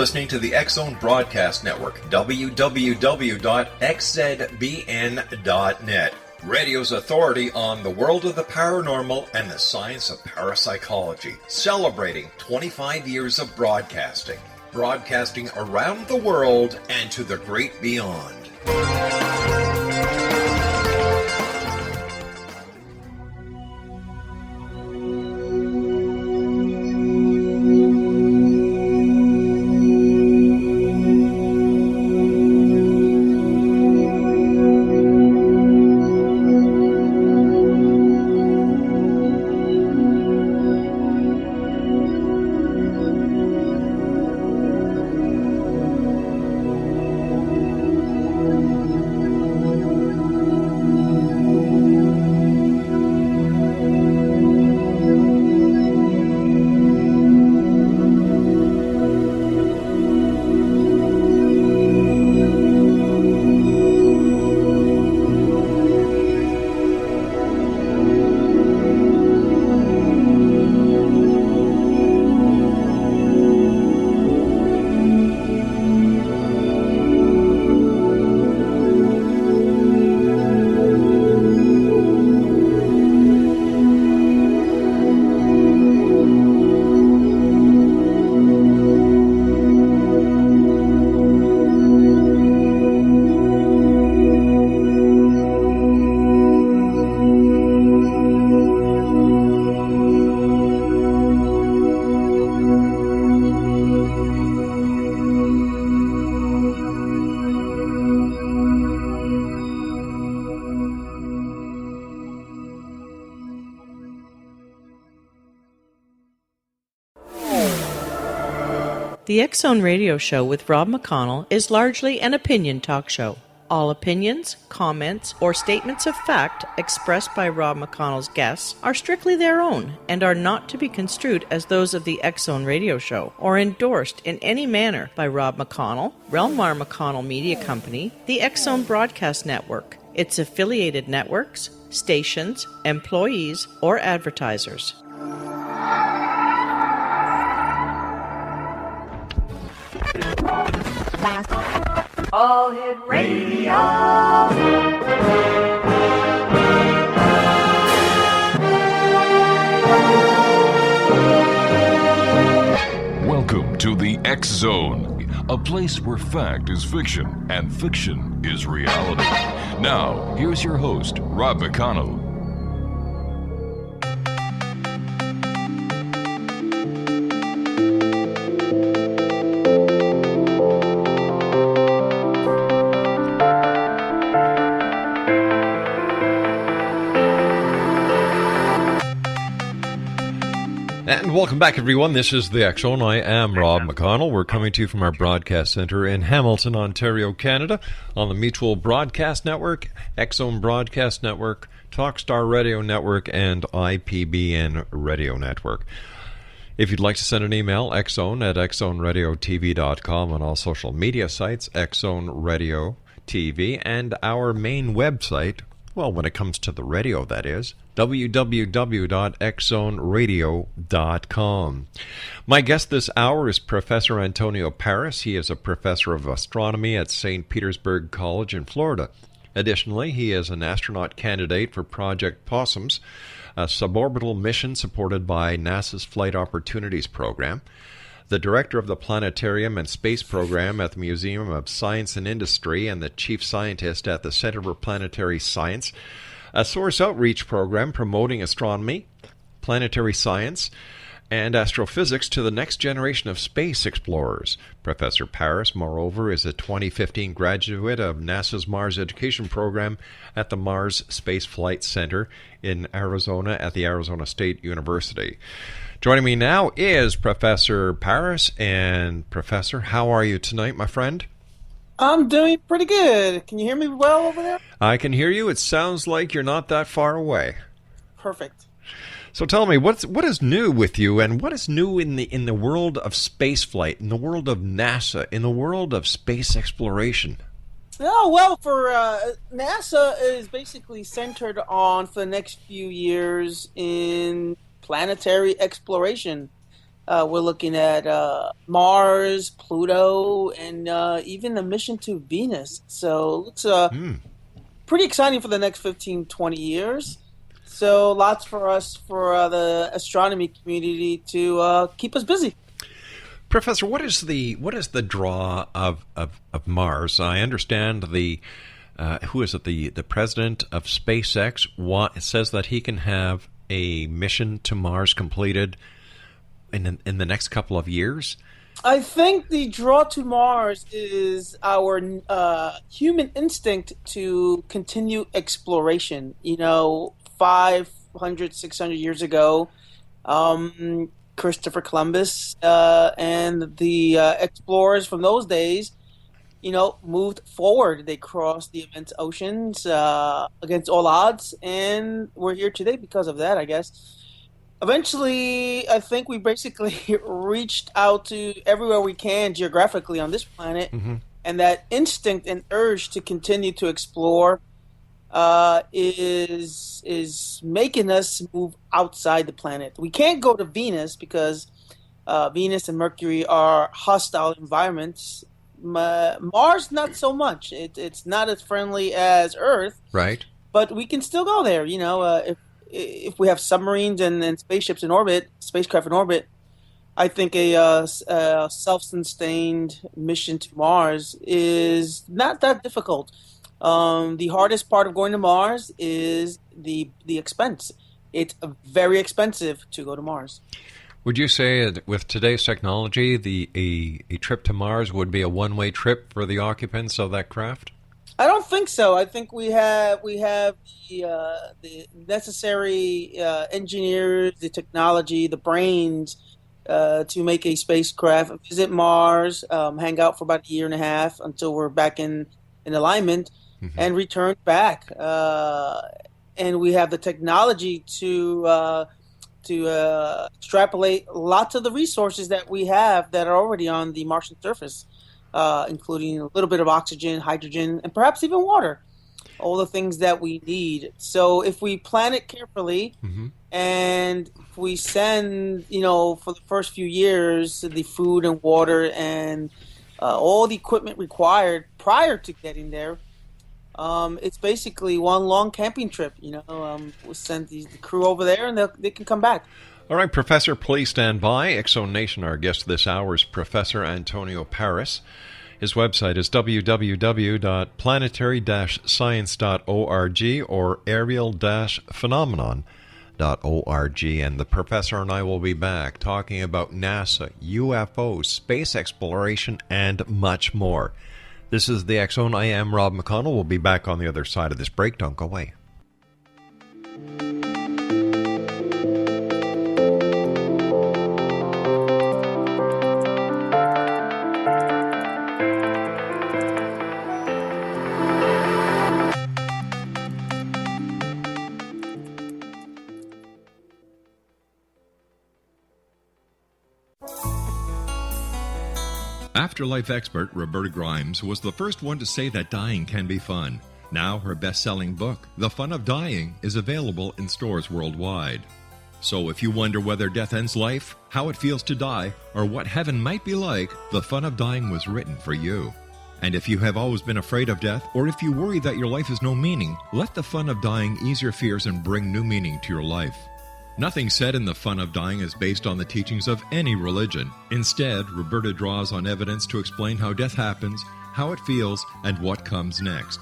listening to the X-Zone Broadcast Network, www.xzbn.net. Radio's authority on the world of the paranormal and the science of parapsychology, celebrating 25 years of broadcasting. Broadcasting around the world and to the great beyond. The X-Zone Radio Show with Rob McConnell is largely an opinion talk show. All opinions, comments, or statements of fact expressed by Rob McConnell's guests are strictly their own and are not to be construed as those of the X-Zone Radio Show or endorsed in any manner by Rob McConnell, Relmar McConnell Media Company, the X-Zone Broadcast Network, its affiliated networks, stations, employees, or advertisers. All Hit Radio. Welcome to the X-Zone, a place where fact is fiction and fiction is reality. Now, here's your host, Rob McConnell. And welcome back, everyone. This is the X-Zone. I am Rob McConnell. We're coming to you from our broadcast center in Hamilton, Ontario, Canada, on the Mutual Broadcast Network, X-Zone Broadcast Network, Talkstar Radio Network, and IPBN Radio Network. If you'd like to send an email, xzone at xzoneradiotv.com, on all social media sites, X-Zone Radio TV, and our main website, well, when it comes to the radio, that is, www.xzonerradio.com. My guest this hour is Professor Antonio Paris. He is a professor of astronomy at St. Petersburg College in Florida. Additionally, he is an astronaut candidate for Project PoSSUM, a suborbital mission supported by NASA's Flight Opportunities Program, the director of the Planetarium and Space Program at the Museum of Science and Industry, and the chief scientist at the Center for Planetary Science, a source outreach program promoting astronomy, planetary science, and astrophysics to the next generation of space explorers. Professor Paris, moreover, is a 2015 graduate of NASA's Mars Education Program at the Mars Space Flight Center in Arizona at the Arizona State University. Joining me now is Professor Paris. And Professor, how are you tonight, my friend? I'm doing pretty good. Can you hear me well over there? I can hear you. It sounds like you're not that far away. Perfect. So tell me, what is new with you, and what is new in the world of spaceflight, in the world of NASA, in the world of space exploration? Oh, well, for NASA is basically centered on, for the next few years, in planetary exploration. We're looking at Mars, Pluto, and even a mission to Venus. So it's pretty exciting for the next 15, 20 years. So lots for us, for the astronomy community, to keep us busy. Professor, what is the draw of Mars? I understand the the president of SpaceX says that he can have a mission to Mars completed in the next couple of years. I think the draw to Mars is our human instinct to continue exploration. 500, 600 years ago, Christopher Columbus and the explorers from those days, moved forward. They crossed the immense oceans against all odds, and we're here today because of that, I guess. Eventually, I think we basically reached out to everywhere we can geographically on this planet, and that instinct and urge to continue to explore is making us move outside the planet. We can't go to Venus because Venus and Mercury are hostile environments. Mars, not so much. It's not as friendly as Earth, right? But we can still go there. If we have submarines and spacecraft in orbit, I think a self-sustained mission to Mars is not that difficult. The hardest part of going to Mars is the expense. It's very expensive to go to Mars. Would you say that with today's technology, a trip to Mars would be a one-way trip for the occupants of that craft? I don't think so. I think we have the necessary engineers, the technology, the brains to make a spacecraft visit Mars, hang out for about a year and a half until we're back in alignment, and return back. And we have the technology to extrapolate lots of the resources that we have that are already on the Martian surface. Including a little bit of oxygen, hydrogen, and perhaps even water. All the things that we need. So if we plan it carefully, and if we send, for the first few years, the food and water and all the equipment required prior to getting there, it's basically one long camping trip. We'll send the crew over there, and they can come back. All right, Professor, please stand by. Exxon Nation, our guest this hour is Professor Antonio Paris. His website is www.planetary-science.org or aerial-phenomenon.org. And the professor and I will be back talking about NASA, UFOs, space exploration, and much more. This is the Exxon. I am Rob McConnell. We'll be back on the other side of this break. Don't go away. Afterlife expert Roberta Grimes was the first one to say that dying can be fun. Now her best-selling book, The Fun of Dying, is available in stores worldwide. So if you wonder whether death ends life, how it feels to die, or what heaven might be like, The Fun of Dying was written for you. And if you have always been afraid of death, or if you worry that your life has no meaning, let The Fun of Dying ease your fears and bring new meaning to your life. Nothing said in The Fun of Dying is based on the teachings of any religion. Instead, Roberta draws on evidence to explain how death happens, how it feels, and what comes next.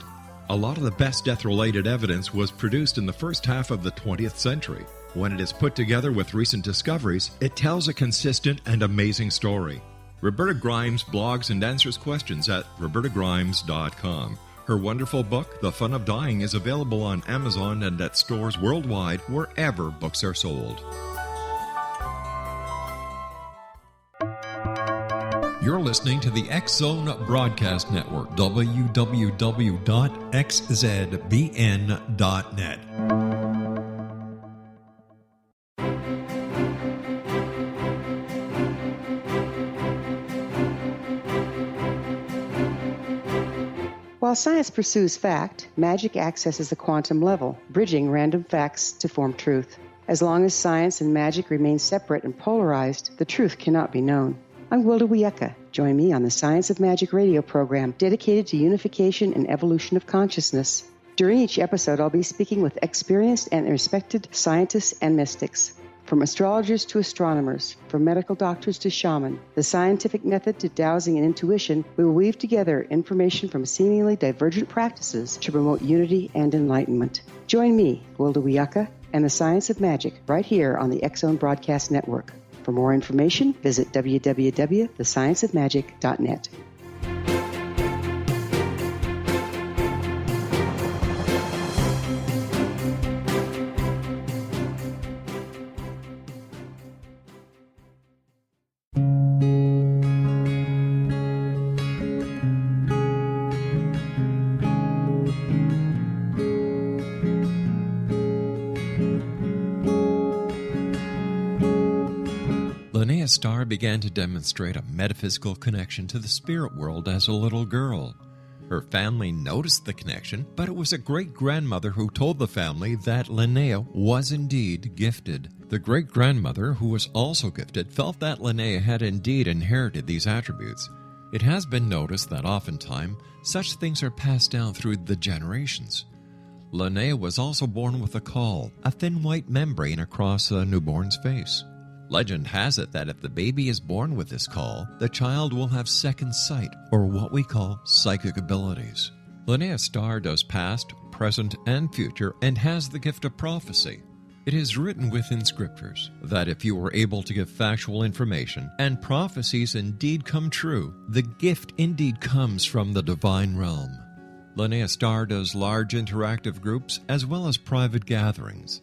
A lot of the best death-related evidence was produced in the first half of the 20th century. When it is put together with recent discoveries, it tells a consistent and amazing story. Roberta Grimes blogs and answers questions at robertagrimes.com. Her wonderful book, The Fun of Dying, is available on Amazon and at stores worldwide wherever books are sold. You're listening to the X-Zone Broadcast Network, www.xzbn.net. While science pursues fact, magic accesses the quantum level, bridging random facts to form truth. As long as science and magic remain separate and polarized, the truth cannot be known. I'm Wilda Wieka. Join me on the Science of Magic radio program dedicated to unification and evolution of consciousness. During each episode, I'll be speaking with experienced and respected scientists and mystics. From astrologers to astronomers, from medical doctors to shaman, the scientific method to dowsing and intuition, we will weave together information from seemingly divergent practices to promote unity and enlightenment. Join me, Wilda Wieka, and the Science of Magic right here on the X Zone Broadcast Network. For more information, visit www.thescienceofmagic.net. Starr began to demonstrate a metaphysical connection to the spirit world as a little girl. Her family noticed the connection, but it was a great-grandmother who told the family that Linnea was indeed gifted. The great-grandmother, who was also gifted, felt that Linnea had indeed inherited these attributes. It has been noticed that oftentimes such things are passed down through the generations. Linnea was also born with a caul, a thin white membrane across a newborn's face. Legend has it that if the baby is born with this caul, the child will have second sight, or what we call psychic abilities. Linnea Starr does past, present, and future, and has the gift of prophecy. It is written within scriptures that if you are able to give factual information, and prophecies indeed come true, the gift indeed comes from the divine realm. Linnea Starr does large interactive groups as well as private gatherings.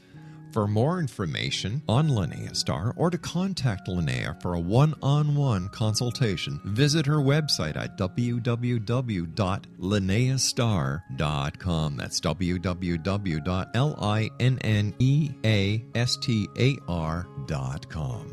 For more information on Linnea Starr or to contact Linnea for a one-on-one consultation, visit her website at www.linneastar.com. That's www.linneastar.com.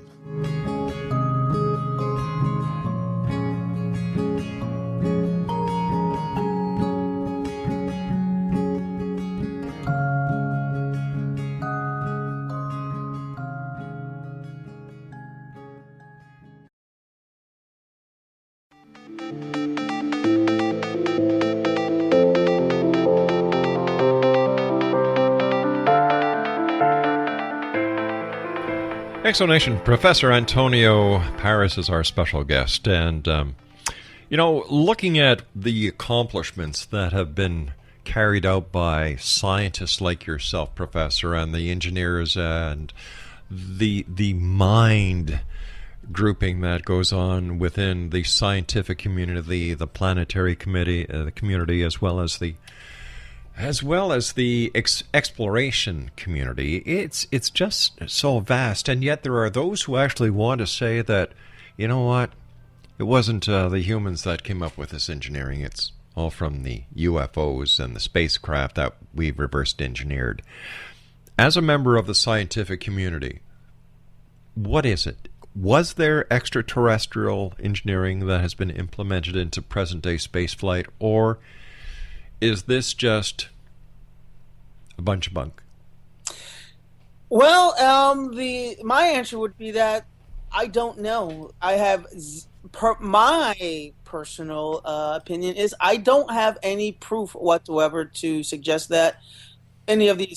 Exonation, Professor Antonio Paris is our special guest, and looking at the accomplishments that have been carried out by scientists like yourself, Professor, and the engineers, and the mind grouping that goes on within the scientific community, the planetary committee, the community, as well as the exploration community. It's just so vast, and yet there are those who actually want to say that, you know what, it wasn't the humans that came up with this engineering. It's all from the UFOs and the spacecraft that we've reverse engineered. As a member of the scientific community, what is it? Was there extraterrestrial engineering that has been implemented into present-day spaceflight, or is this just a bunch of bunk? Well, my answer would be that I don't know. I have my personal opinion is I don't have any proof whatsoever to suggest that any of the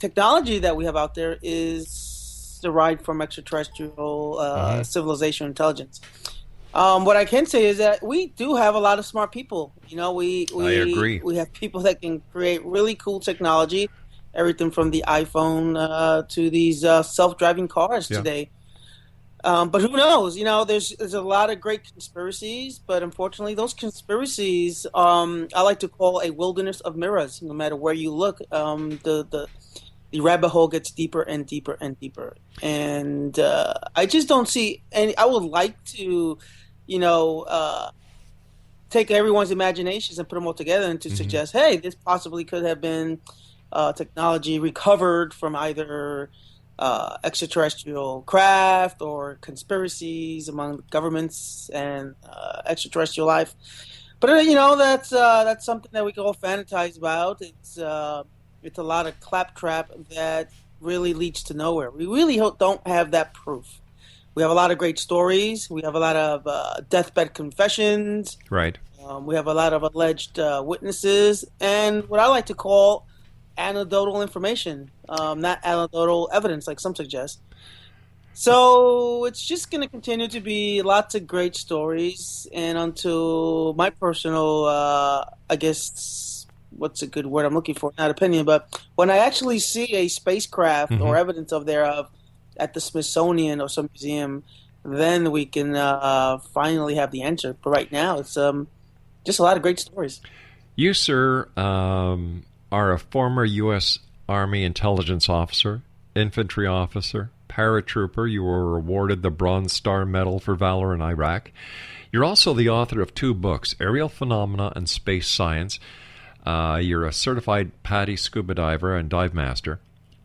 technology that we have out there is derived from extraterrestrial civilization intelligence. What I can say is that we do have a lot of smart people. I agree. We have people that can create really cool technology, everything from the iPhone to these self-driving cars today. But who knows? There's a lot of great conspiracies, but unfortunately, those conspiracies I like to call a wilderness of mirrors. No matter where you look, the rabbit hole gets deeper and deeper and deeper. And I just don't see any. I would like to, take everyone's imaginations and put them all together and to suggest, hey, this possibly could have been technology recovered from either extraterrestrial craft or conspiracies among governments and extraterrestrial life. But that's something that we can all fantasize about. It's a lot of claptrap that really leads to nowhere. We really don't have that proof. We have a lot of great stories. We have a lot of deathbed confessions. Right. We have a lot of alleged witnesses, and what I like to call anecdotal information, not anecdotal evidence like some suggest. So it's just going to continue to be lots of great stories, and until my personal, I guess, what's a good word I'm looking for? Not opinion, but when I actually see a spacecraft or evidence of thereof at the Smithsonian or some museum, then we can finally have the answer. But right now, it's just a lot of great stories. You, sir, are a former U.S. Army intelligence officer, infantry officer, paratrooper. You were awarded the Bronze Star Medal for Valor in Iraq. You're also the author of 2 books, Aerial Phenomena and Space Science. You're a certified PADI scuba diver and dive master.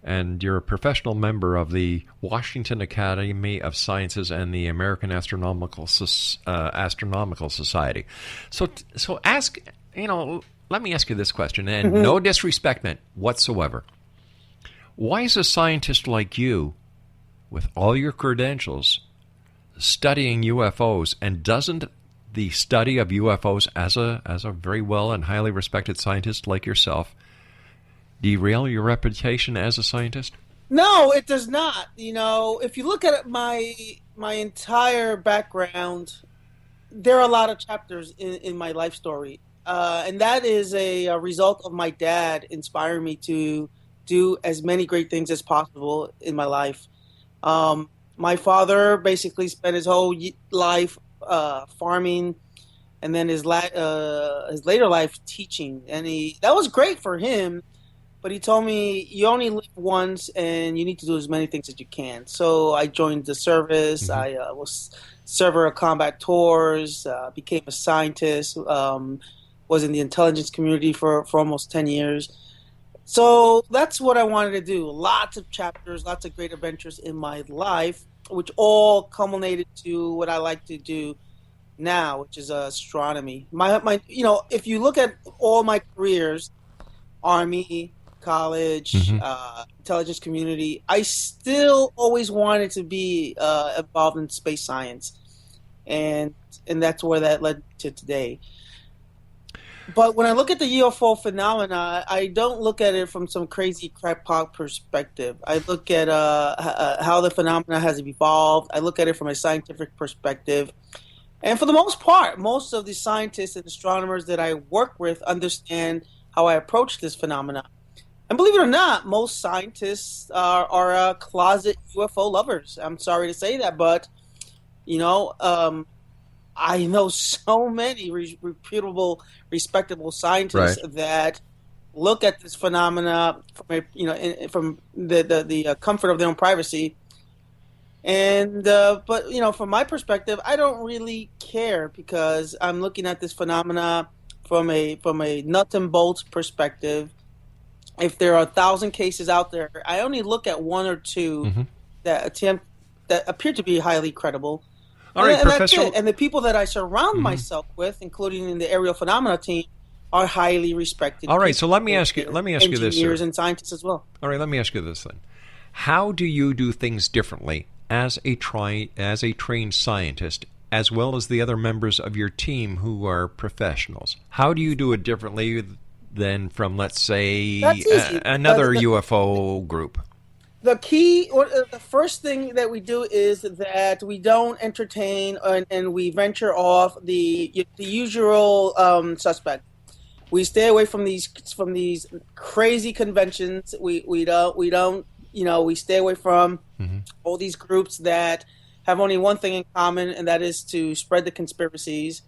And you're a professional member of the Washington Academy of Sciences and the American Astronomical Society. So ask, let me ask you this question, and no disrespect meant whatsoever. Why is a scientist like you, with all your credentials, studying UFOs, and doesn't the study of UFOs as a very well and highly respected scientist like yourself derail your reputation as a scientist? No, it does not. If you look at my entire background, there are a lot of chapters in my life story, and that is a result of my dad inspiring me to do as many great things as possible in my life. My father basically spent his whole life farming, and then his later life teaching, and that was great for him. But he told me, you only live once, and you need to do as many things as you can. So I joined the service. I was server of combat tours, became a scientist, was in the intelligence community for almost 10 years. So that's what I wanted to do. Lots of chapters, lots of great adventures in my life, which all culminated to what I like to do now, which is astronomy. My if you look at all my careers, Army, college, intelligence community, I still always wanted to be involved in space science, and that's where that led to today. But when I look at the UFO phenomena, I don't look at it from some crazy crackpot perspective. I look at how the phenomena has evolved. I look at it from a scientific perspective. And for the most part, most of the scientists and astronomers that I work with understand how I approach this phenomena. And believe it or not, most scientists are closet UFO lovers. I'm sorry to say that, but, I know so many reputable, respectable scientists that look at this phenomena from the comfort of their own privacy. And but from my perspective, I don't really care, because I'm looking at this phenomena from a nuts and bolts perspective. If there are 1,000 cases out there, I only look at 1 or 2 that appear to be highly credible. All right, Professor. That's it. And the people that I surround myself with, including in the aerial phenomena team, are highly respected. All right, so let me ask you this, engineers sir. And scientists as well. All right, let me ask you this then. How do you do things differently as a trained scientist, as well as the other members of your team who are professionals? How do you do it differently than from, let's say, another UFO group? The key, or the first thing that we do is that we don't entertain and we venture off the usual suspect. We stay away from these crazy conventions. We don't we stay away from all these groups that have only one thing in common, and that is to spread the conspiracies.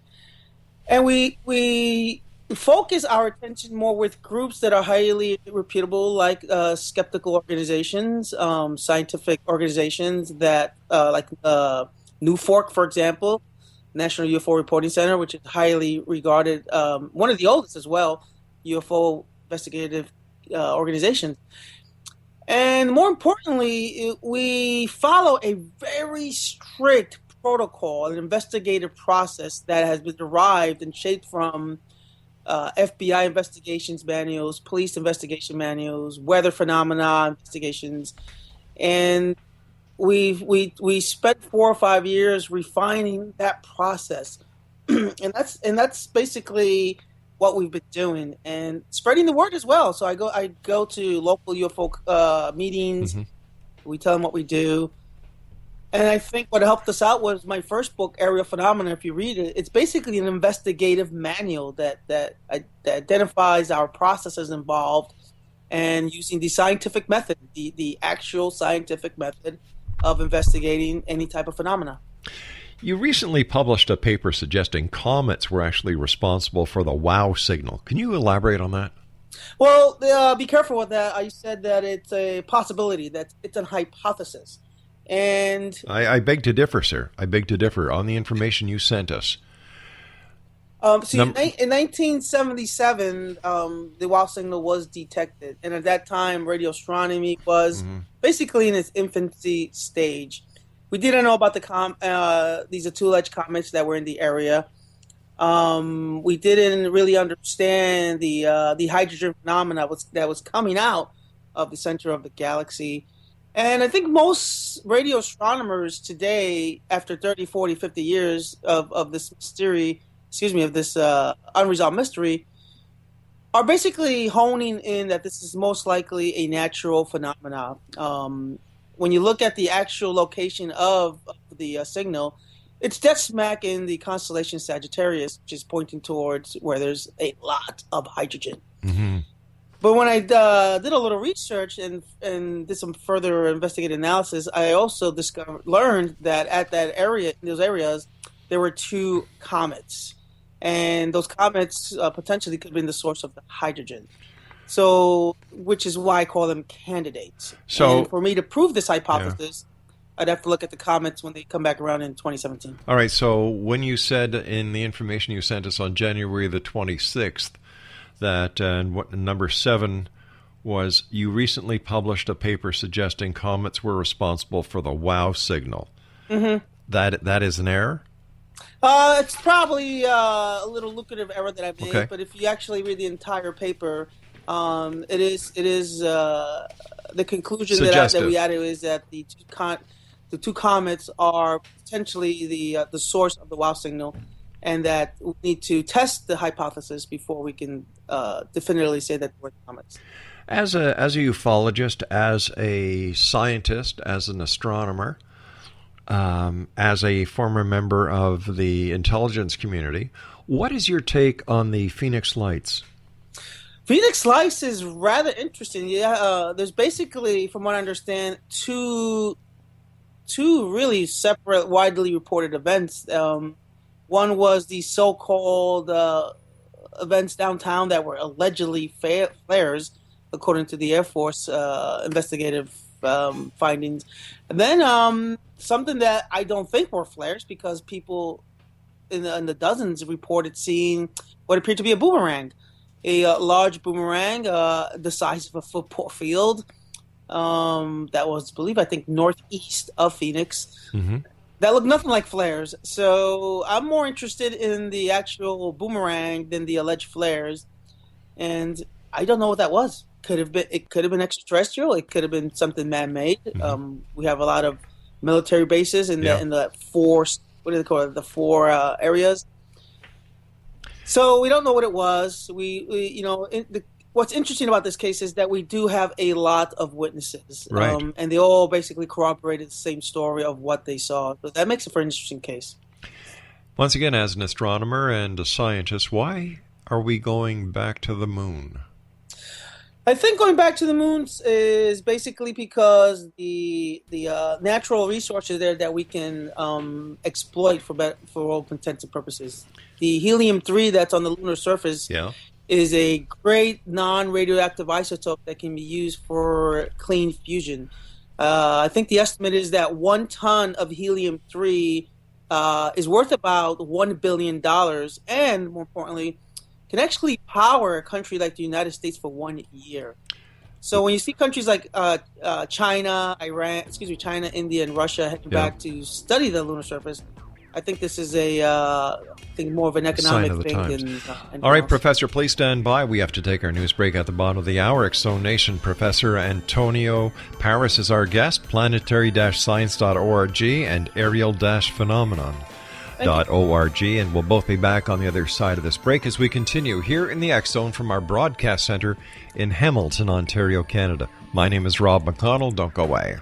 And we focus our attention more with groups that are highly reputable, like skeptical organizations, scientific organizations that, like New Fork, for example, National UFO Reporting Center, which is highly regarded, one of the oldest as well, UFO investigative organizations. And more importantly, we follow a very strict protocol, an investigative process that has been derived and shaped from FBI investigations manuals, police investigation manuals, weather phenomena investigations, and we spent 4 or 5 years refining that process, and that's basically what we've been doing and spreading the word as well. So I go to local UFO meetings. Mm-hmm. We tell them what we do. And I think what helped us out was my first book, Aerial Phenomena. If you read it, it's basically an investigative manual that identifies our processes involved and using the scientific method, the actual scientific method of investigating any type of phenomena. You recently published a paper suggesting comets were actually responsible for the WOW signal. Can you elaborate on that? Well, be careful with that. I said that it's a possibility, that it's a hypothesis. And I beg to differ, sir. I beg to differ on the information you sent us. In 1977, the WOW signal was detected. And at that time, radio astronomy was basically in its infancy stage. We didn't know about these are two-edged comets that were in the area. We didn't really understand the hydrogen phenomena that was coming out of the center of the galaxy. And I think most radio astronomers today, after 30, 40, 50 years of this unresolved mystery, are basically honing in that this is most likely a natural phenomena. When you look at the actual location of the signal, it's dead smack in the constellation Sagittarius, which is pointing towards where there's a lot of hydrogen. Mm-hmm. But when I did a little research and did some further investigative analysis, I also learned that at that area, in those areas, there were two comets, and those comets potentially could have been the source of the hydrogen. So, which is why I call them candidates. So, and for me to prove this hypothesis, I'd have to look at the comets when they come back around in 2017. All right. So, when you said in the information you sent us on January the 26th that number 7 was you recently published a paper suggesting comets were responsible for the WOW signal. Mm-hmm. That is an error? It's probably a little lucrative error that I made, okay. But if you actually read the entire paper, it is the conclusion that we added is that the two comets are potentially the source of the WOW signal, and that we need to test the hypothesis before we can definitively say that we're comets. As a ufologist, as a scientist, as an astronomer, as a former member of the intelligence community, what is your take on the Phoenix Lights? Phoenix Lights is rather interesting. Yeah, there's basically, from what I understand, two really separate, widely reported events. One was the so-called events downtown that were allegedly flares, according to the Air Force investigative findings. And then something that I don't think were flares, because people in the dozens reported seeing what appeared to be a boomerang. A large boomerang the size of a football field that was, I think, northeast of Phoenix. Mm-hmm. That looked nothing like flares. So I'm more interested in the actual boomerang than the alleged flares. And I don't know what that was. It could have been extraterrestrial. It could have been something man-made. Mm-hmm. We have a lot of military bases in the four, what do they call it? The four areas. So we don't know what it was. What's interesting about this case is that we do have a lot of witnesses, right. And they all basically corroborated the same story of what they saw. So that makes it for an interesting case. Once again, as an astronomer and a scientist, why are we going back to the moon? I think going back to the moon is basically because the natural resources there that we can exploit for all intents and purposes. The helium-3 that's on the lunar surface is a great non-radioactive isotope that can be used for clean fusion. I think the estimate is that 1 ton of helium-3 is worth about $1 billion, and more importantly, can actually power a country like the United States for 1 year. So when you see countries like China, India, and Russia heading back to study the lunar surface, I think this is more of an economic sign of the thing times. than All right, anything else. Professor, please stand by. We have to take our news break at the bottom of the hour. Exo Nation Professor Antonio Paris is our guest. Planetary-science.org and aerial-phenomenon.org. And we'll both be back on the other side of this break as we continue here in the X Zone from our broadcast center in Hamilton, Ontario, Canada. My name is Rob McConnell. Don't go away.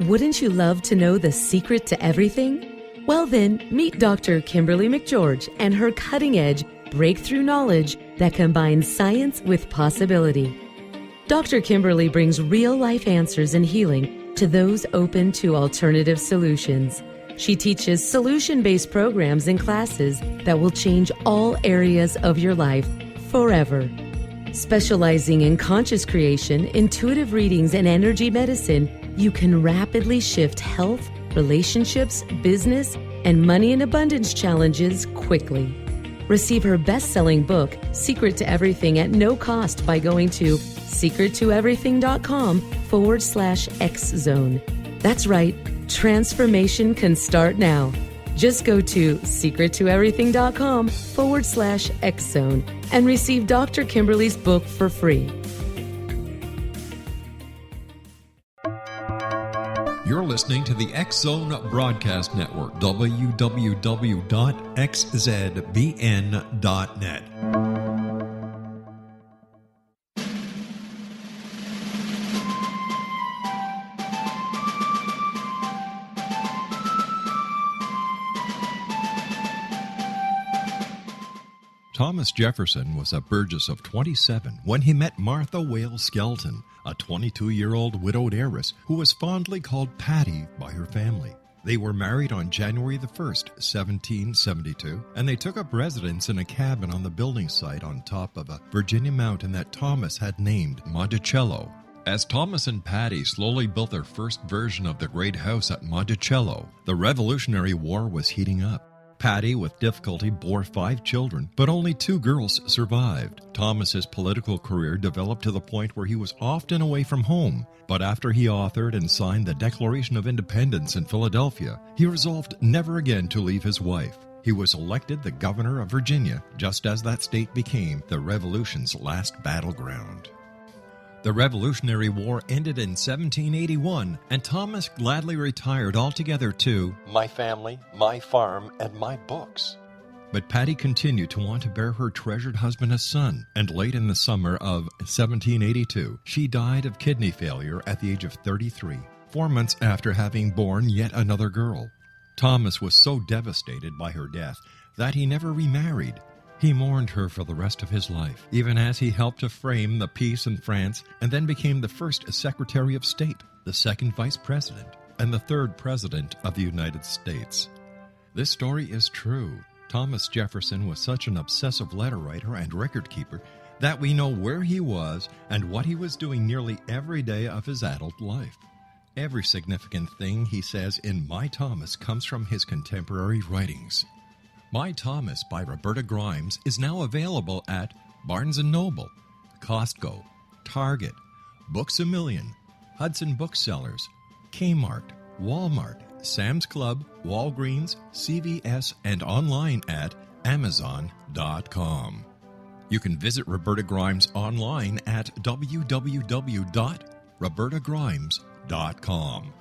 Wouldn't you love to know the secret to everything? Well then, meet Dr. Kimberly McGeorge and her cutting-edge breakthrough knowledge that combines science with possibility. Dr. Kimberly brings real-life answers and healing to those open to alternative solutions. She teaches solution-based programs and classes that will change all areas of your life forever. Specializing in conscious creation, intuitive readings, and energy medicine, you can rapidly shift health, relationships, business, and money and abundance challenges quickly. Receive her best-selling book, Secret to Everything, at no cost by going to secrettoeverything.com/X-Zone. That's right, transformation can start now. Just go to secrettoeverything.com/X-Zone and receive Dr. Kimberly's book for free. You're listening to the X Zone Broadcast Network, www.xzbn.net. Thomas Jefferson was a Burgess of 27 when he met Martha Wales Skelton, a 22-year-old widowed heiress who was fondly called Patty by her family. They were married on January the 1st, 1772, and they took up residence in a cabin on the building site on top of a Virginia mountain that Thomas had named Monticello. As Thomas and Patty slowly built their first version of the great house at Monticello, the Revolutionary War was heating up. Patty, with difficulty, bore 5 children, but only 2 girls survived. Thomas's political career developed to the point where he was often away from home, but after he authored and signed the Declaration of Independence in Philadelphia, he resolved never again to leave his wife. He was elected the governor of Virginia, just as that state became the Revolution's last battleground. The Revolutionary War ended in 1781, and Thomas gladly retired altogether to my family, my farm, and my books. But Patty continued to want to bear her treasured husband a son, and late in the summer of 1782, she died of kidney failure at the age of 33, 4 months after having borne yet another girl. Thomas was so devastated by her death that he never remarried. He mourned her for the rest of his life, even as he helped to frame the peace in France and then became the first Secretary of State, the second Vice President, and the third President of the United States. This story is true. Thomas Jefferson was such an obsessive letter writer and record keeper that we know where he was and what he was doing nearly every day of his adult life. Every significant thing he says in My Thomas comes from his contemporary writings. My Thomas by Roberta Grimes is now available at Barnes & Noble, Costco, Target, Books A Million, Hudson Booksellers, Kmart, Walmart, Sam's Club, Walgreens, CVS, and online at Amazon.com. You can visit Roberta Grimes online at www.robertagrimes.com.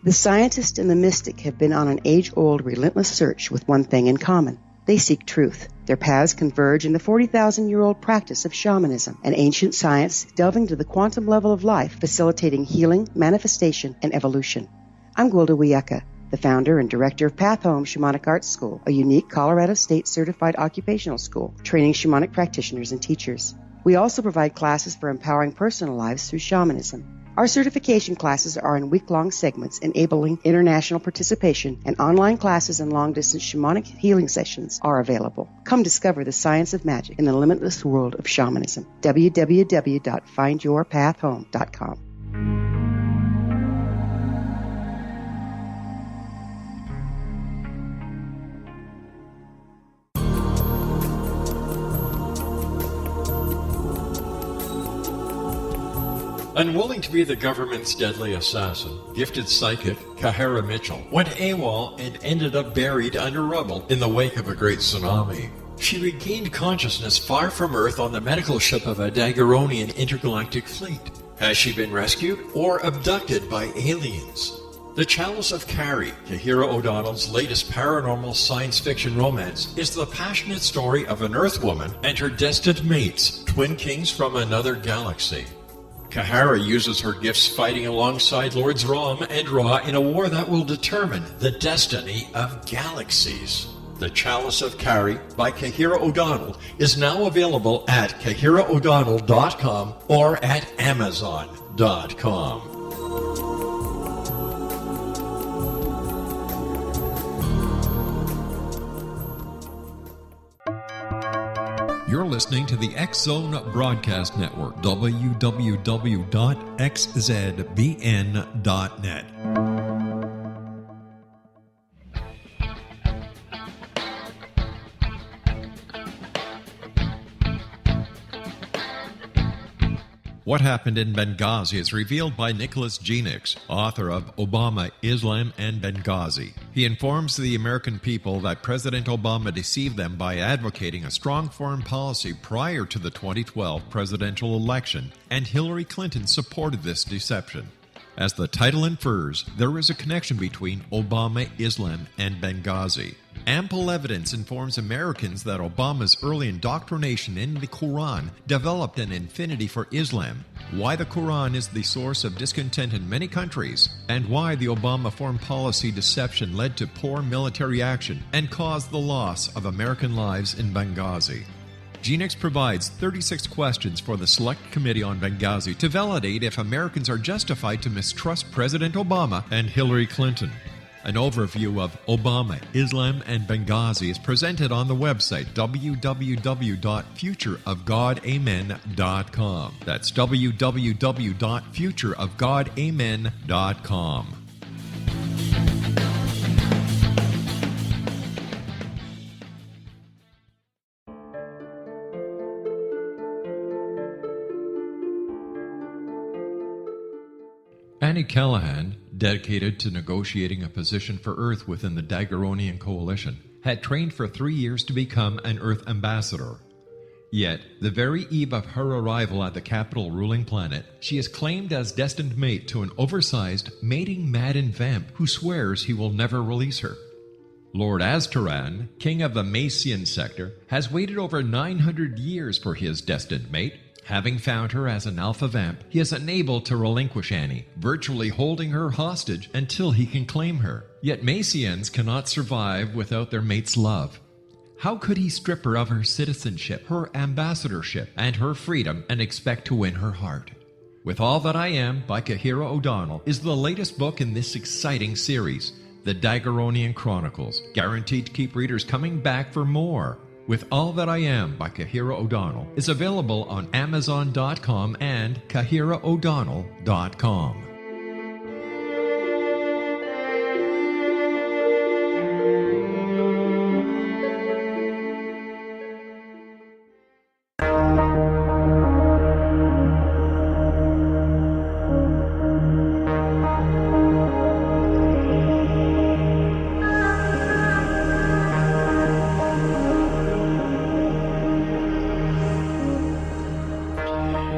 The scientist and the mystic have been on an age-old, relentless search with one thing in common. They seek truth. Their paths converge in the 40,000-year-old practice of shamanism, an ancient science delving to the quantum level of life, facilitating healing, manifestation, and evolution. I'm Gwilda Wiyaka, the founder and director of Path Home Shamanic Arts School, a unique Colorado State-certified occupational school, training shamanic practitioners and teachers. We also provide classes for empowering personal lives through shamanism. Our certification classes are in week-long segments enabling international participation, and online classes and long-distance shamanic healing sessions are available. Come discover the science of magic in the limitless world of shamanism. www.findyourpathhome.com. Unwilling to be the government's deadly assassin, gifted psychic Kahara Mitchell went AWOL and ended up buried under rubble in the wake of a great tsunami. She regained consciousness far from Earth on the medical ship of a Daguerreonian intergalactic fleet. Has she been rescued or abducted by aliens? The Chalice of Carrie, Kahira O'Donnell's latest paranormal science fiction romance, is the passionate story of an Earth woman and her destined mates, twin kings from another galaxy. Kahara uses her gifts fighting alongside Lords Rom and Ra in a war that will determine the destiny of galaxies. The Chalice of Carrie by Kahira O'Donnell is now available at KahiraO'Donnell.com or at Amazon.com. You're listening to the X Zone Broadcast Network, www.xzbn.net. What happened in Benghazi is revealed by Nicholas Genix, author of Obama, Islam, and Benghazi. He informs the American people that President Obama deceived them by advocating a strong foreign policy prior to the 2012 presidential election, and Hillary Clinton supported this deception. As the title infers, there is a connection between Obama, Islam, and Benghazi. Ample evidence informs Americans that Obama's early indoctrination in the Quran developed an affinity for Islam, why the Quran is the source of discontent in many countries, and why the Obama foreign policy deception led to poor military action and caused the loss of American lives in Benghazi. Genix provides 36 questions for the Select Committee on Benghazi to validate if Americans are justified to mistrust President Obama and Hillary Clinton. An overview of Obama, Islam, and Benghazi is presented on the website www.futureofgodamen.com. That's www.futureofgodamen.com. Annie Callahan, dedicated to negotiating a position for Earth within the Daguerreonian Coalition, had trained for 3 years to become an Earth ambassador. Yet, the very eve of her arrival at the capital ruling planet, she is claimed as destined mate to an oversized, mating-maddened vamp who swears he will never release her. Lord Aztaran, king of the Macian sector, has waited over 900 years for his destined mate. Having found her as an alpha vamp, he is unable to relinquish Annie, virtually holding her hostage until he can claim her. Yet Macians cannot survive without their mate's love. How could he strip her of her citizenship, her ambassadorship, and her freedom and expect to win her heart? With All That I Am by Kahira O'Donnell is the latest book in this exciting series, The Daguerreonian Chronicles, guaranteed to keep readers coming back for more. With All That I Am by Kahira O'Donnell is available on Amazon.com and KahiraO'Donnell.com.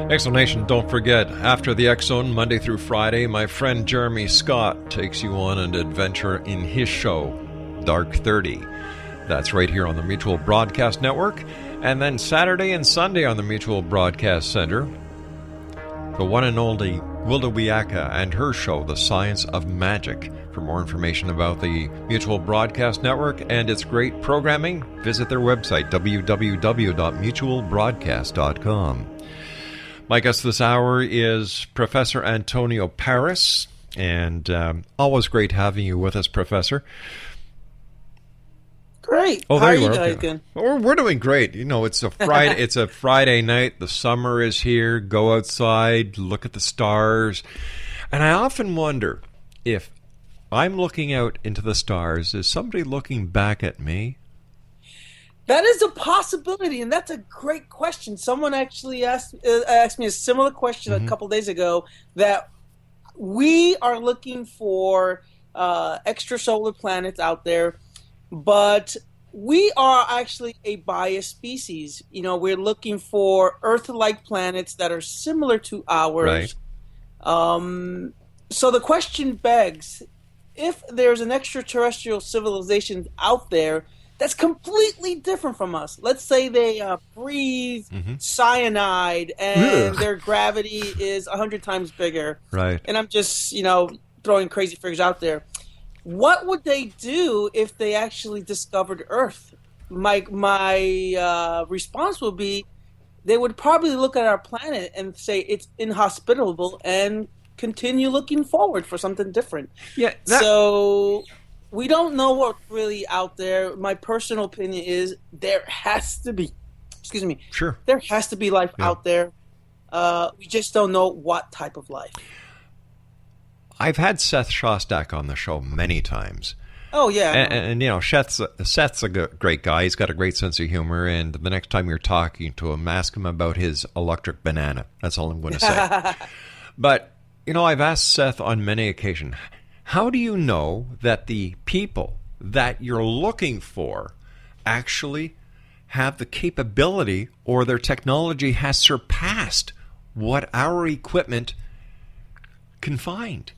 Exonation, don't forget, after the Exxon, Monday through Friday, my friend Jeremy Scott takes you on an adventure in his show, Dark 30. That's right here on the Mutual Broadcast Network. And then Saturday and Sunday on the Mutual Broadcast Center, the one and only Wilda Wiaka and her show, The Science of Magic. For more information about the Mutual Broadcast Network and its great programming, visit their website, www.mutualbroadcast.com. My guest this hour is Professor Antonio Paris, and always great having you with us, Professor. Great. Oh, How there are you you are. guys Okay. doing? We're doing great. You know, it's a Friday. It's a Friday night. The summer is here. Go outside, look at the stars, and I often wonder if I'm looking out into the stars, is somebody looking back at me? That is a possibility, and that's a great question. Someone actually asked me a similar question a couple days ago, that we are looking for extrasolar planets out there, but we are actually a biased species. You know, we're looking for Earth-like planets that are similar to ours. Right. So the question begs, if there's an extraterrestrial civilization out there that's completely different from us. Let's say they breathe cyanide and their gravity is 100 times bigger. Right. And I'm just, throwing crazy figures out there. What would they do if they actually discovered Earth? My response would be, they would probably look at our planet and say it's inhospitable and continue looking forward for something different. Yeah. So we don't know what's really out there. My personal opinion is there has to be, Sure. there has to be life out there. We just don't know what type of life. I've had Seth Shostak on the show many times. Oh, yeah. And Seth's a great guy. He's got a great sense of humor. And the next time you're talking to him, ask him about his electric banana. That's all I'm going to say. But, I've asked Seth on many occasions, how do you know that the people that you're looking for actually have the capability, or their technology has surpassed what our equipment can find?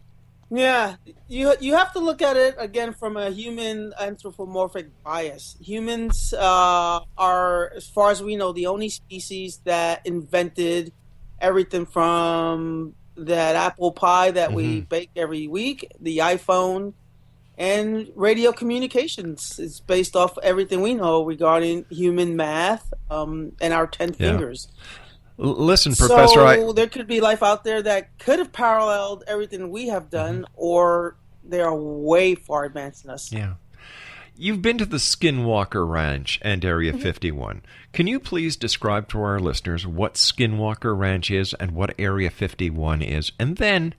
Yeah, you have to look at it, again, from a human anthropomorphic bias. Humans are, as far as we know, the only species that invented everything from that apple pie that we bake every week, the iPhone, and radio communications. It's based off everything we know regarding human math and our 10 fingers. Listen, Professor, so there could be life out there that could have paralleled everything we have done, or they are way far advanced than us. Yeah. You've been to the Skinwalker Ranch and Area 51. Can you please describe to our listeners what Skinwalker Ranch is and what Area 51 is? And then,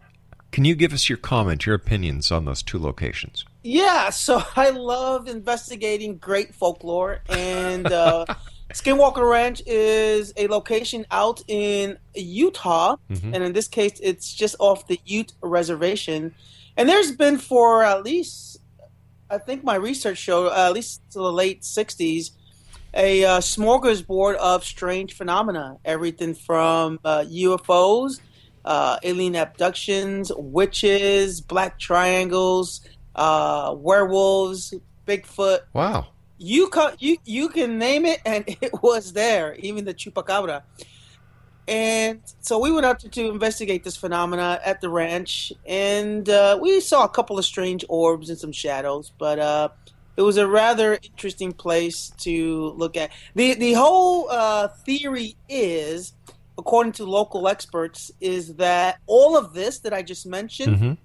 can you give us your comment, your opinions on those two locations? Yeah, so I love investigating great folklore, and Skinwalker Ranch is a location out in Utah, and in this case, it's just off the Ute Reservation. And there's been for at least, I think my research showed, at least to the late 60s, a smorgasbord of strange phenomena. Everything from UFOs, alien abductions, witches, black triangles, werewolves, Bigfoot. Wow. You can name it, and it was there, even the chupacabra. And so we went out to investigate this phenomena at the ranch, and we saw a couple of strange orbs and some shadows, but it was a rather interesting place to look at. The whole theory is, according to local experts, is that all of this that I just mentioned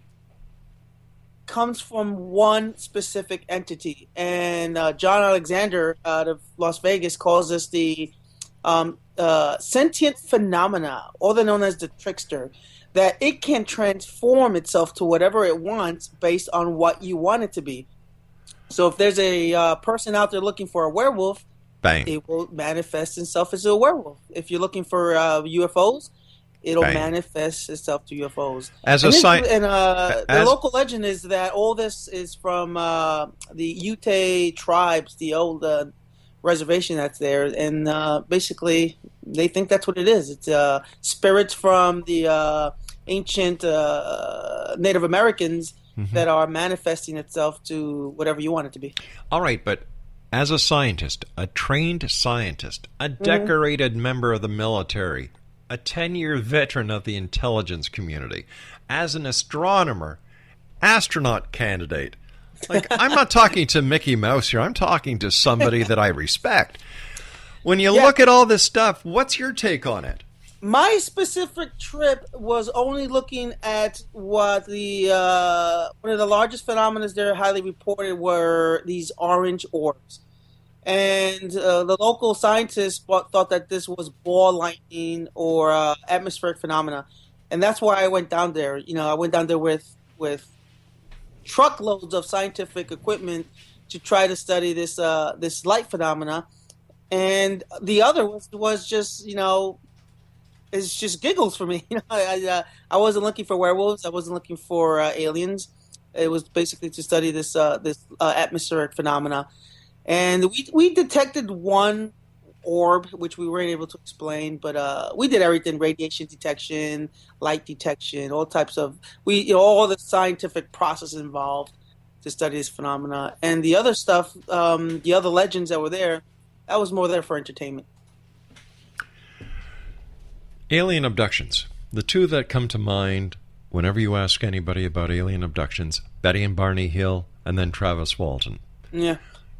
comes from one specific entity. And John Alexander out of Las Vegas calls this the sentient phenomena, also known as the trickster, that it can transform itself to whatever it wants based on what you want it to be. So if there's a person out there looking for a werewolf, Bang. It will manifest itself as a werewolf. If you're looking for UFOs, it'll Bang. manifest itself to UFOs. As and a science, the local legend is that all this is from the Ute tribes, the old reservation that's there, and basically they think that's what it is. It's spirits from the ancient Native Americans that are manifesting itself to whatever you want it to be. All right, but as a scientist, a trained scientist, a decorated member of the military, a 10-year veteran of the intelligence community, as an astronomer, astronaut candidate, like, I'm not talking to Mickey Mouse here. I'm talking to somebody that I respect. When you look at all this stuff, what's your take on it? My specific trip was only looking at what the one of the largest phenomena there highly reported were these orange orbs. And the local scientists thought that this was ball lightning or atmospheric phenomena. And that's why I went down there. I went down there with truckloads of scientific equipment to try to study this light phenomena. And the other was just, it's just giggles for me. I wasn't looking for werewolves. I wasn't looking for aliens. It was basically to study this atmospheric phenomena. And we detected one orb, which we weren't able to explain, but we did everything: radiation detection, light detection, all types of all the scientific processes involved to study this phenomena. And the other stuff, the other legends that were there, that was more there for entertainment. Alien abductions. The two that come to mind whenever you ask anybody about alien abductions: Betty and Barney Hill, and then Travis Walton. Yeah.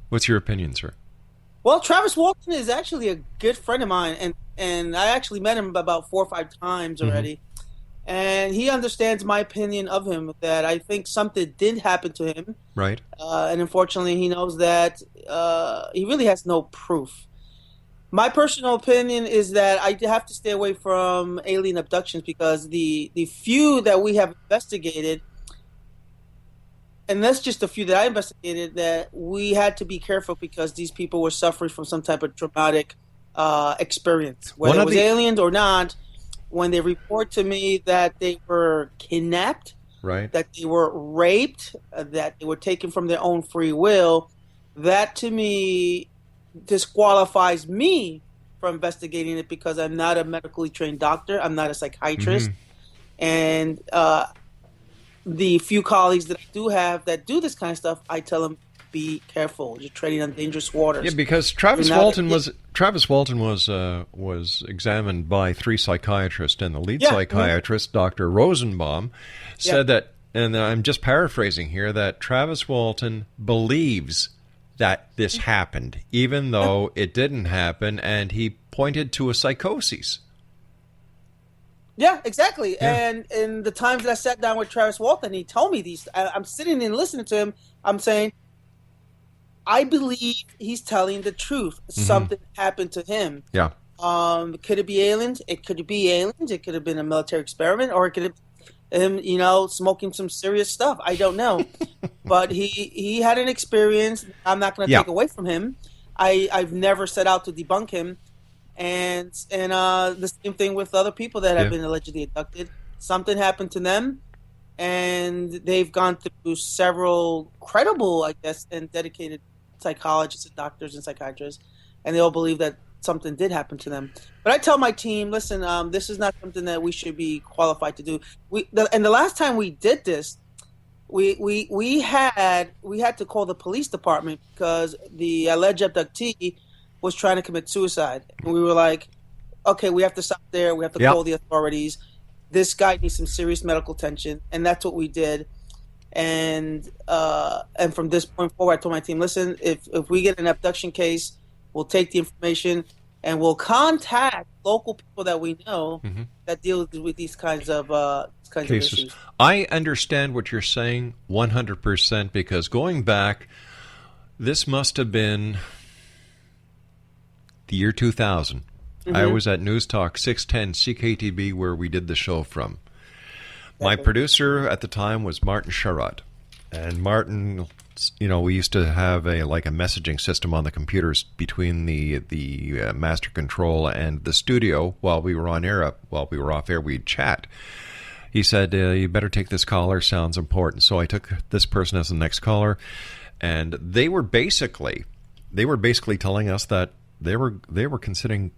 What's your opinion, sir? Well, Travis Walton is actually a good friend of mine, and I actually met him about 4 or 5 times already. Mm-hmm. And he understands my opinion of him, that I think something did happen to him. Right. And unfortunately, he knows that he really has no proof. My personal opinion is that I have to stay away from alien abductions because the few that we have investigated, and that's just a few that I investigated, that we had to be careful because these people were suffering from some type of traumatic experience. Whether it was aliens or not, when they report to me that they were kidnapped, right, that they were raped, that they were taken from their own free will, that to me disqualifies me from investigating it because I'm not a medically trained doctor. I'm not a psychiatrist. Mm-hmm. And the few colleagues that I do have that do this kind of stuff, I tell them, be careful. You're treading on dangerous waters. Yeah, because Travis Walton was examined by 3 psychiatrists, and the lead psychiatrist, mm-hmm. Dr. Rosenbaum, said that, and I'm just paraphrasing here, that Travis Walton believes that this happened, even though it didn't happen, and he pointed to a psychosis. Yeah, exactly. Yeah. And in the times that I sat down with Travis Walton, he told me these. I'm sitting and listening to him. I'm saying, I believe he's telling the truth. Mm-hmm. Something happened to him. Yeah. Could it be aliens? It could be aliens. It could have been a military experiment, or it could have him, smoking some serious stuff. I don't know. But he had an experience. I'm not going to take away from him. I've never set out to debunk him. And the same thing with other people that have been allegedly abducted. Something happened to them, and they've gone through several credible, I guess, and dedicated psychologists and doctors and psychiatrists, and they all believe that something did happen to them. But I tell my team, listen, this is not something that we should be qualified to do. And the last time we did this, we had to call the police department because the alleged abductee was trying to commit suicide. And we were like, okay, we have to stop there. We have to call the authorities. This guy needs some serious medical attention. And that's what we did. And from this point forward, I told my team, listen, if we get an abduction case, we'll take the information and we'll contact local people that we know mm-hmm. that deal with these kinds of cases. Issues. I understand what you're saying 100% because going back, this must have been the year 2000. Mm-hmm. I was at News Talk 610 CKTB where we did the show from. My producer at the time was Martin Sherrod. And Martin, we used to have a messaging system on the computers between the master control and the studio while we were on air. While we were off air, we'd chat. He said, you better take this caller, sounds important. So I took this person as the next caller, and they were basically telling us that they were considering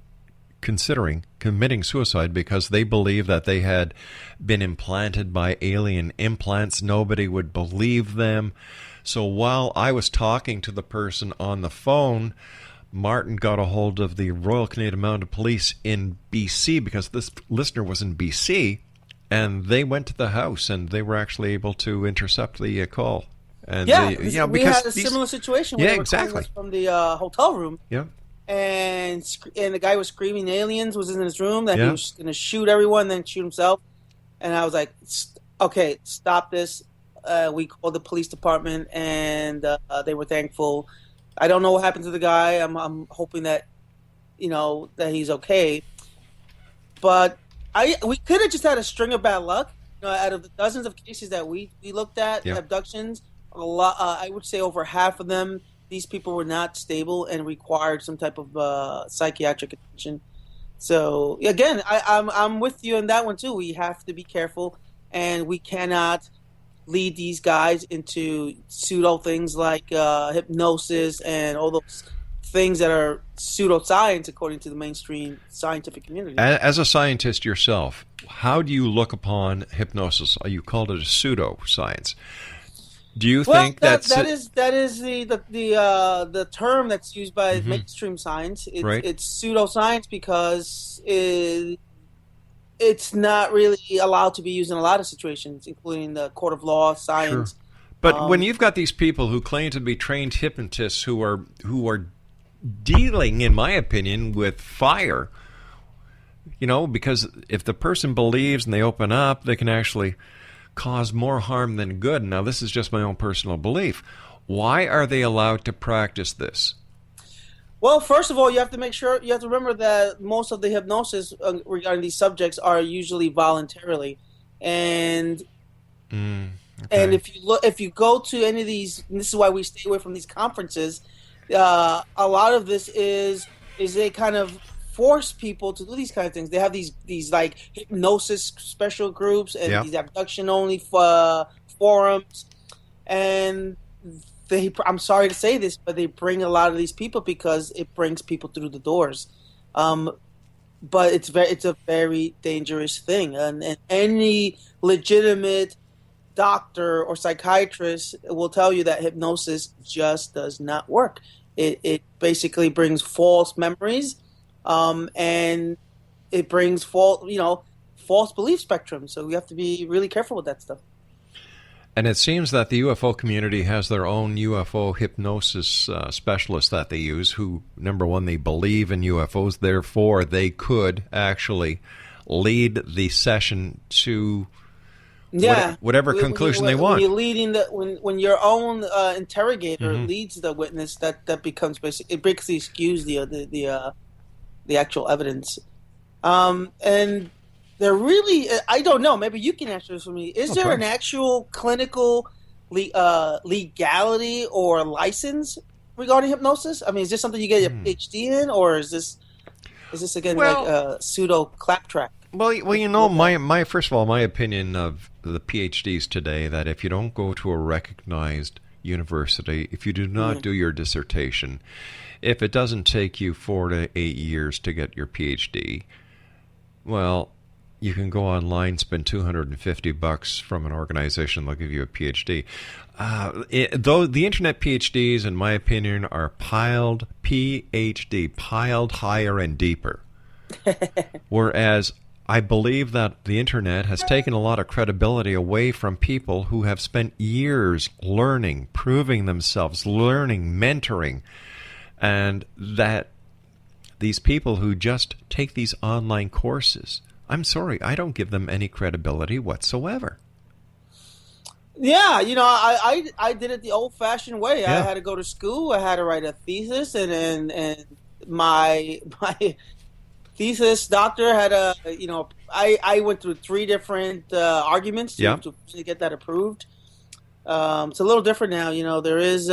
committing suicide because they believed that they had been implanted by alien implants. Nobody would believe them. So while I was talking to the person on the phone, Martin got a hold of the Royal Canadian Mounted Police in BC because this listener was in BC, and they went to the house and they were actually able to intercept the call. And we had a similar situation where they were calling us from the hotel room. Yeah. and the guy was screaming aliens, was in his room, that he was going to shoot everyone, then shoot himself. And I was like, okay, stop this. We called the police department, and they were thankful. I don't know what happened to the guy. I'm hoping that, that he's okay. But we could have just had a string of bad luck. Out of the dozens of cases that we looked at, abductions, a lot, I would say over half of them, these people were not stable and required some type of psychiatric attention. So again, I'm with you on that one too. We have to be careful, and we cannot lead these guys into pseudo things like hypnosis and all those things that are pseudoscience according to the mainstream scientific community. As a scientist yourself, how do you look upon hypnosis? You called it a pseudoscience. Do you think that is the term that's used by mainstream science? It's pseudoscience because it's not really allowed to be used in a lot of situations, including the court of law, science. Sure. But when you've got these people who claim to be trained hypnotists who are dealing, in my opinion, with fire, because if the person believes and they open up, they can actually cause more harm than good. Now, this is just my own personal belief. Why are they allowed to practice this? Well, first of all, you have to remember that most of the hypnosis regarding these subjects are usually voluntarily, and if you go to any of these, and this is why we stay away from these conferences. A lot of this is they kind of force people to do these kind of things. They have these like hypnosis special groups and these abduction only forums, and I'm sorry to say this, but they bring a lot of these people because it brings people through the doors. But it's a very dangerous thing, and any legitimate doctor or psychiatrist will tell you that hypnosis just does not work. It basically brings false memories, and it brings false belief spectrum. So we have to be really careful with that stuff. And it seems that the UFO community has their own UFO hypnosis specialists that they use who, number one, they believe in UFOs, therefore they could actually lead the session to whatever conclusion they want. When your own interrogator leads the witness, that becomes basically, it basically skews the actual evidence. And they're really, I don't know, maybe you can answer this for me. Is there an actual clinical legality or license regarding hypnosis? I mean, is this something you get a PhD in, or is this again like a pseudo claptrap? Well, my first of all, my opinion of the PhDs today, that if you don't go to a recognized university, if you do not do your dissertation, if it doesn't take you 4 to 8 years to get your PhD, well, you can go online, spend $250 from an organization, they'll give you a PhD. Though the internet PhDs, in my opinion, are piled higher and deeper. Whereas I believe that the internet has taken a lot of credibility away from people who have spent years learning, proving themselves, learning, mentoring, and that these people who just take these online courses, I'm sorry, I don't give them any credibility whatsoever. Yeah, I did it the old-fashioned way. Yeah. I had to go to school. I had to write a thesis, and my thesis doctor had I went through 3 different arguments to get that approved. It's a little different now. There is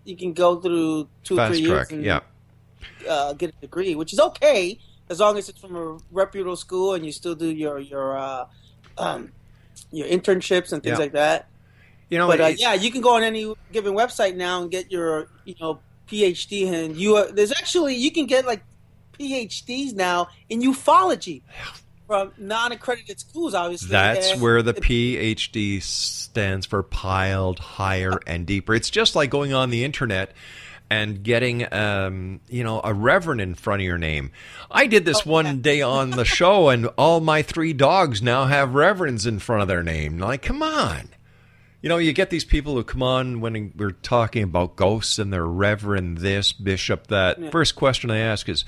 you can go through 2 or 3 years and get a degree, which is okay as long as it's from a reputable school and you still do your internships and things like that. But you can go on any given website now and get your PhD, and you can get like PhDs now in ufology from non-accredited schools, obviously. That's where the PhD stands for piled higher and deeper. It's just like going on the internet and getting a reverend in front of your name. I did this one day on the show, and all my 3 dogs now have reverends in front of their name. Like, come on. You get these people who come on when we're talking about ghosts and they're reverend this, bishop that. Yeah. First question I ask is,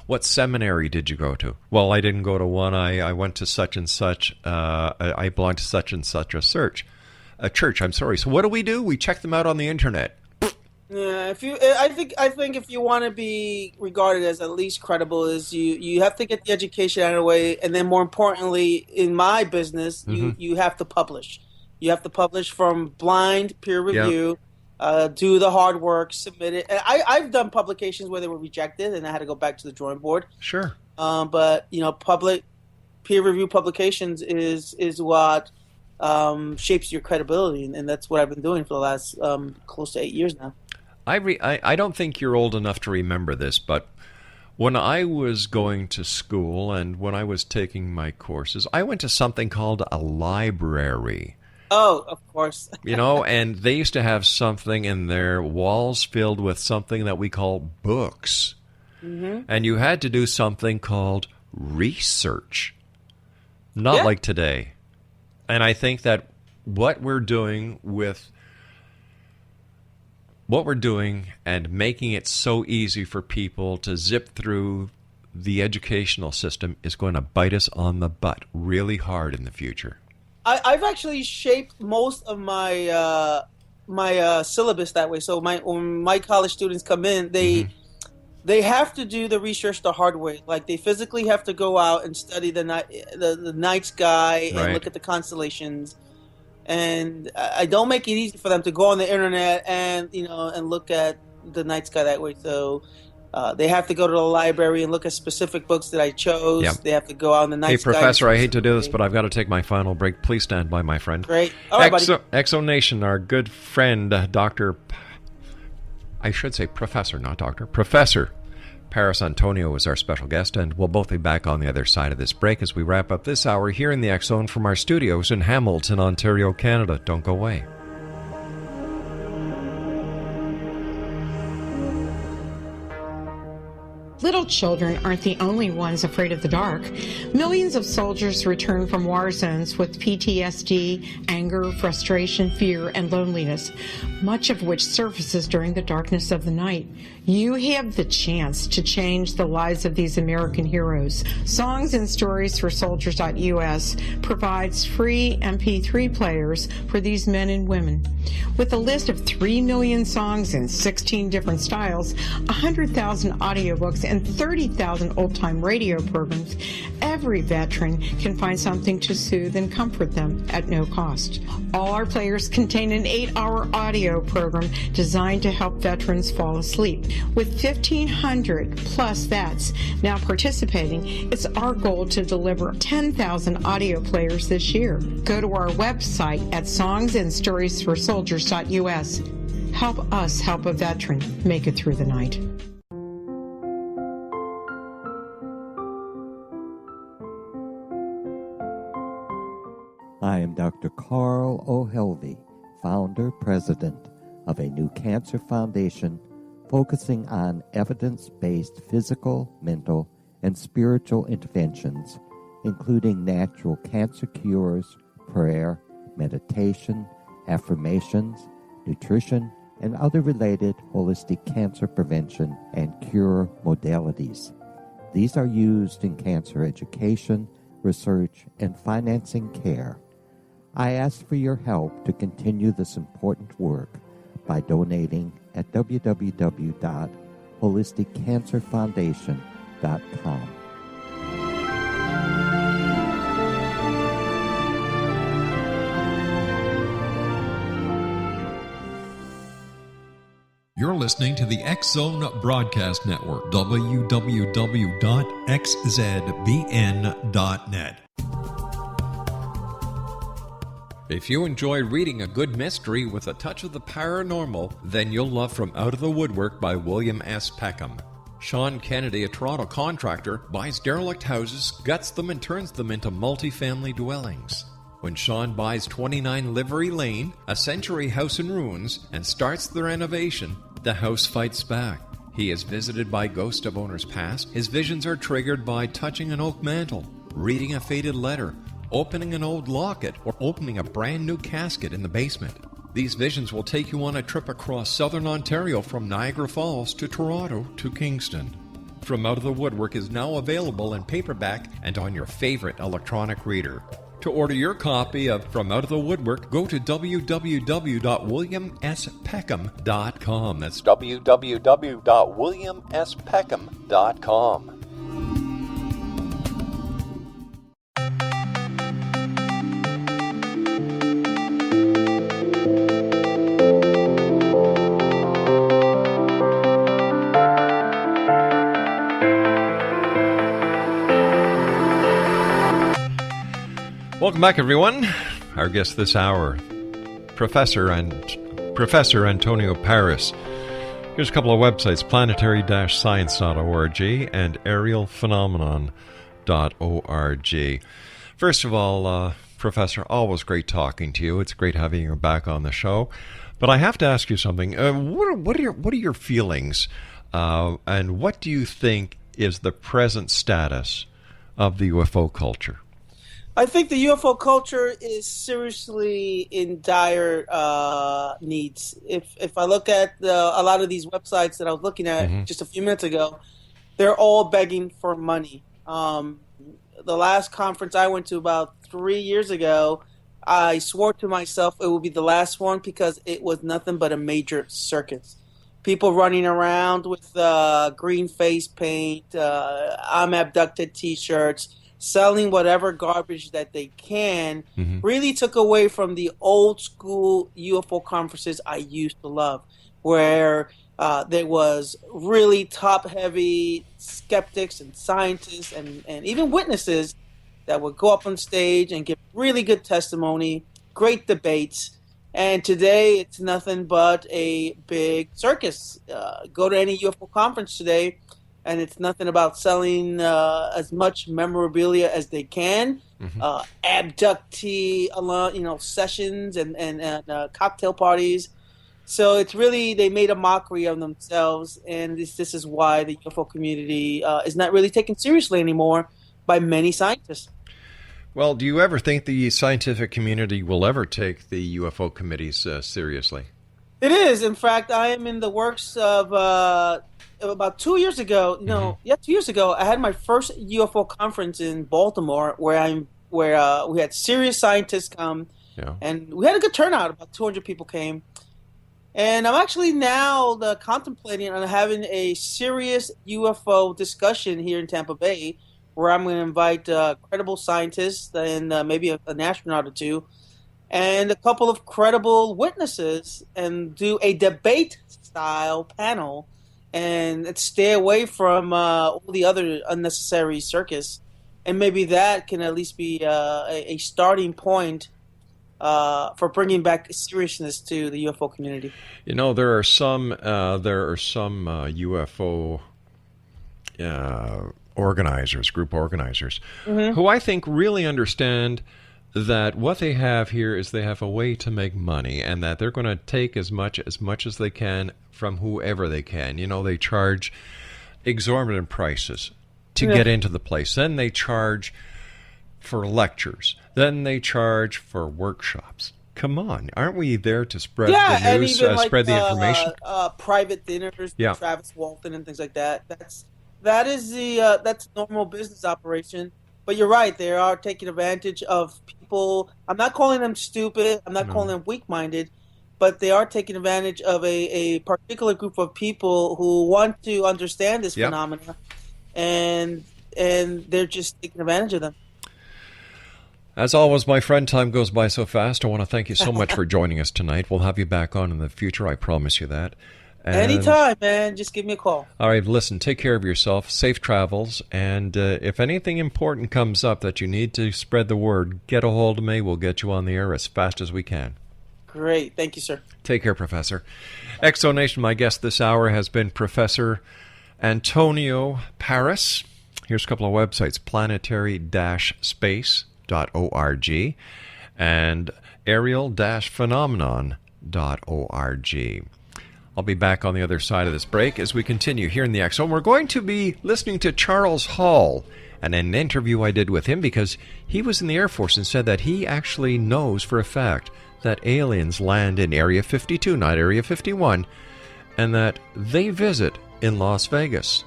what seminary did you go to? Well, I didn't go to one. I went to such and such. I belong to such and such a church. So what do? We check them out on the internet. Yeah, I think if you want to be regarded as at least credible, is you have to get the education out of the way, and then more importantly, in my business, you have to publish. You have to publish from blind peer review, do the hard work, submit it. And I've done publications where they were rejected, and I had to go back to the drawing board. Sure. But public peer review publications is what shapes your credibility, and that's what I've been doing for the last close to 8 years now. I don't think you're old enough to remember this, but when I was going to school and when I was taking my courses, I went to something called a library. Oh, of course. And they used to have something in their walls filled with something that we call books. Mm-hmm. And you had to do something called research. Not like today. And I think that what we're doing and making it so easy for people to zip through the educational system is going to bite us on the butt really hard in the future. I've actually shaped most of my my syllabus that way. So when my college students come in, they have to do the research the hard way. Like they physically have to go out and study the night sky and look at the constellations. And I don't make it easy for them to go on the internet and and look at the night sky that way. So they have to go to the library and look at specific books that I chose. Yep. They have to go out in the night sky. Hey, Professor, I hate to do this, but I've got to take my final break. Please stand by, my friend. Great. All right, buddy. Exo Nation, our good friend, Professor, not Doctor, Professor Paris Antonio is our special guest, and we'll both be back on the other side of this break as we wrap up this hour here in the X Zone from our studios in Hamilton, Ontario, Canada. Don't go away. Little children aren't the only ones afraid of the dark. Millions of soldiers return from war zones with PTSD, anger, frustration, fear, and loneliness, much of which surfaces during the darkness of the night. You have the chance to change the lives of these American heroes. Songs and Stories for Soldiers.us provides free MP3 players for these men and women. With a list of 3 million songs in 16 different styles, 100,000 audiobooks, and 30,000 old-time radio programs, every veteran can find something to soothe and comfort them at no cost. All our players contain an 8-hour audio program designed to help veterans fall asleep. With 1,500 plus vets now participating, it's our goal to deliver 10,000 audio players this year. Go to our website at songsandstoriesforsoldiers.us. Help us help a veteran make it through the night. I am Dr. Carl O'Helvey, founder, president of a new cancer foundation focusing on evidence-based physical, mental, and spiritual interventions, including natural cancer cures, prayer, meditation, affirmations, nutrition, and other related holistic cancer prevention and cure modalities. These are used in cancer education, research, and financing care. I ask for your help to continue this important work by donating at www.holisticcancerfoundation.com. You're listening to the X Zone Broadcast Network, www.xzbn.net. If you enjoy reading a good mystery with a touch of the paranormal, then you'll love From Out of the Woodwork by William S. Peckham. Sean Kennedy, a Toronto contractor, buys derelict houses, guts them, and turns them into multi-family dwellings. When Sean buys 29 Livery Lane, a century house in ruins, and starts the renovation, the house fights back. He is visited by ghosts of owners past. His visions are triggered by touching an oak mantle, reading a faded letter, opening an old locket, or opening a brand new casket in the basement. These visions will take you on a trip across southern Ontario from Niagara Falls to Toronto to Kingston. From Out of the Woodwork is now available in paperback and on your favorite electronic reader. To order your copy of From Out of the Woodwork, go to www.williamspeckham.com. That's www.williamspeckham.com. Welcome back, everyone. Our guest this hour, Professor Antonio Paris. Here's a couple of websites, planetary-science.org and aerialphenomenon.org. First of all, Professor, always great talking to you. It's great having you back on the show. But I have to ask you something. What are your feelings, and what do you think is the present status of the UFO culture? I think the UFO culture is seriously in dire needs. If I look at a lot of these websites that I was looking at just a few minutes ago, they're all begging for money. The last conference I went to about 3 years ago, I swore to myself it would be the last one because it was nothing but a major circus. People running around with green face paint, I'm abducted T-shirts, selling whatever garbage that they can, really took away from the old school UFO conferences I used to love, where there was really top-heavy skeptics and scientists and even witnesses that would go up on stage and give really good testimony, great debates. And today it's nothing but a big circus. Go to any UFO conference today, and it's nothing about selling as much memorabilia as they can, abductee, sessions and cocktail parties. So it's really, they made a mockery of themselves, and this is why the UFO community is not really taken seriously anymore by many scientists. Well, do you ever think the scientific community will ever take the UFO committees seriously? It is. In fact, I am in the works of about 2 years ago. 2 years ago, I had my first UFO conference in Baltimore, where we had serious scientists come, and we had a good turnout. About 200 people came, and I'm actually now contemplating on having a serious UFO discussion here in Tampa Bay, where I'm going to invite credible scientists and maybe an astronaut or two, and a couple of credible witnesses, and do a debate-style panel, and stay away from all the other unnecessary circus. And maybe that can at least be a starting point for bringing back seriousness to the UFO community. There are some UFO group organizers, who I think really understand that what they have here is they have a way to make money, and that they're going to take as much as they can from whoever they can. They charge exorbitant prices to get into the place. Then they charge for lectures. Then they charge for workshops. Come on, aren't we there to spread the news, spread the information? Private dinners, Travis Walton and things like that. That's normal business operation. But you're right; they are taking advantage of people. I'm not calling them stupid. I'm not calling them weak-minded, but they are taking advantage of a particular group of people who want to understand this phenomena, and they're just taking advantage of them. As always, my friend, time goes by so fast. I want to thank you so much for joining us tonight. We'll have you back on in the future. I promise you that. Anytime, man. Just give me a call. All right, listen, take care of yourself. Safe travels. And if anything important comes up that you need to spread the word, get a hold of me. We'll get you on the air as fast as we can. Great. Thank you, sir. Take care, Professor. Exonation, my guest this hour has been Professor Antonio Paris. Here's a couple of websites, planetary-space.org and aerial-phenomenon.org. I'll be back on the other side of this break as we continue here in the X Zone. We're going to be listening to Charles Hall And in an interview I did with him, because he was in the Air Force and said that he actually knows for a fact that aliens land in Area 52, not Area 51, and that they visit in Las Vegas.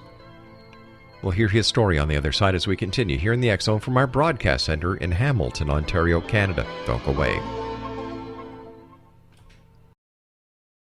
We'll hear his story on the other side as we continue here in the X Zone from our broadcast center in Hamilton, Ontario, Canada. Don't go away.